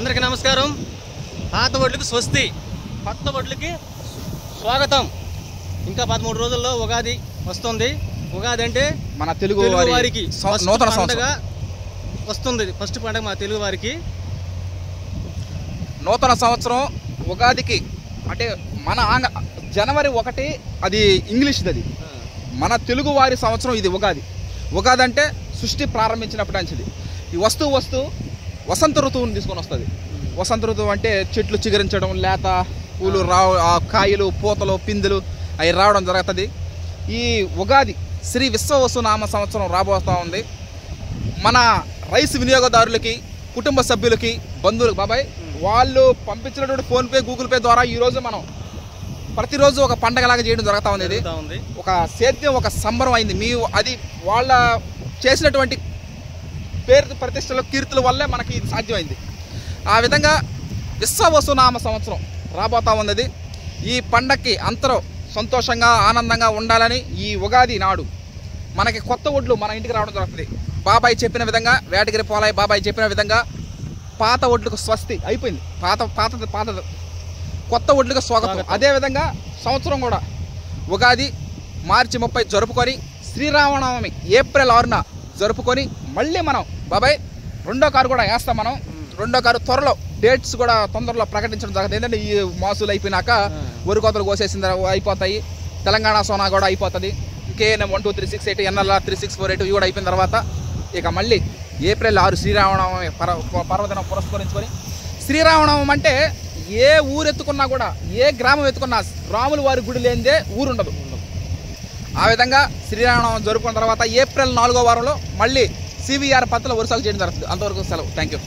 అందరికీ నమస్కారం. పాత వడ్లకు స్వస్తి, కొత్త వడ్లకి స్వాగతం. ఇంకా 13 రోజుల్లో ఉగాది వస్తుంది. ఉగాది అంటే మన తెలుగు వారికి నూతన పండుగ వస్తుంది. ఫస్ట్ పండుగ మా తెలుగు వారికి నూతన సంవత్సరం. ఉగాదికి అంటే మన జనవరి 1 అది ఇంగ్లీష్ది, అది మన తెలుగు వారి సంవత్సరం ఇది ఉగాది. ఉగాది అంటే సృష్టి ప్రారంభించినప్పుడు అంచిది. ఈ వస్తూ వసంత ఋతువుని తీసుకొని వస్తుంది. వసంత ఋతువు అంటే చెట్లు చిగురించడం, లేత పూలు కాయలు, పూతలు, పిందులు అవి రావడం జరుగుతుంది. ఈ ఉగాది శ్రీ విశ్వవసునామ సంవత్సరం రాబోతూ ఉంది. మన రైస్ వినియోగదారులకి, కుటుంబ సభ్యులకి, బంధువులకు బాబాయ్ వాళ్ళు పంపించినటువంటి ఫోన్పే, గూగుల్ పే ద్వారా ఈరోజు మనం ప్రతిరోజు ఒక పండగలాగా చేయడం జరుగుతూ ఉంది. ఒక సేద్యం, ఒక సంబరం అయింది. అది వాళ్ళ చేసినటువంటి పేరు ప్రతిష్టల కీర్తుల వల్లే మనకి ఇది సాధ్యమైంది. ఆ విధంగా విశ్వవసునామ సంవత్సరం రాబోతూ ఉన్నది. ఈ పండగకి అందరూ సంతోషంగా, ఆనందంగా ఉండాలని ఈ ఉగాది నాడు మనకి కొత్త ఒడ్లు మన ఇంటికి రావడం జరుగుతుంది. బాబాయ్ చెప్పిన విధంగా, వేటగిరి పోలాయి బాబాయ్ చెప్పిన విధంగా పాత ఒడ్లకు స్వస్తి అయిపోయింది. పాత కొత్త ఒడ్లకు స్వాగతం. అదేవిధంగా సంవత్సరం కూడా ఉగాది మార్చి 30 జరుపుకొని, శ్రీరామనవమి ఏప్రిల్ 6న జరుపుకొని, మళ్ళీ మనం బాబాయ్ 2వ కారు కూడా వేస్తాం. మనం 2వ కారు త్వరలో డేట్స్ కూడా తొందరలో ప్రకటించడం జరుగుతుంది. ఏంటంటే ఈ మాసులు అయిపోయినాక వరి కోతలు కోసేసిన అయిపోతాయి. తెలంగాణ సోనా కూడా అయిపోతుంది. KNM 12368, NLR 3648 ఇవి కూడా అయిపోయిన తర్వాత ఇక మళ్ళీ ఏప్రిల్ 6 శ్రీరామనవమి పర్వదినం పురస్కరించుకొని, శ్రీరామనవమి అంటే ఏ ఊరు ఎత్తుకున్నా కూడా, ఏ గ్రామం ఎత్తుకున్నా రాముల వారి గుడి లేనిదే ఊరు ఉండదు. ఆ విధంగా శ్రీరామనవమి జరుపుకున్న తర్వాత ఏప్రిల్ 4వ వారంలో మళ్ళీ CVR పత్తుల వరుసలు చేయడం జరుగుతుంది. అంతవరకు సెలవు. Thank you.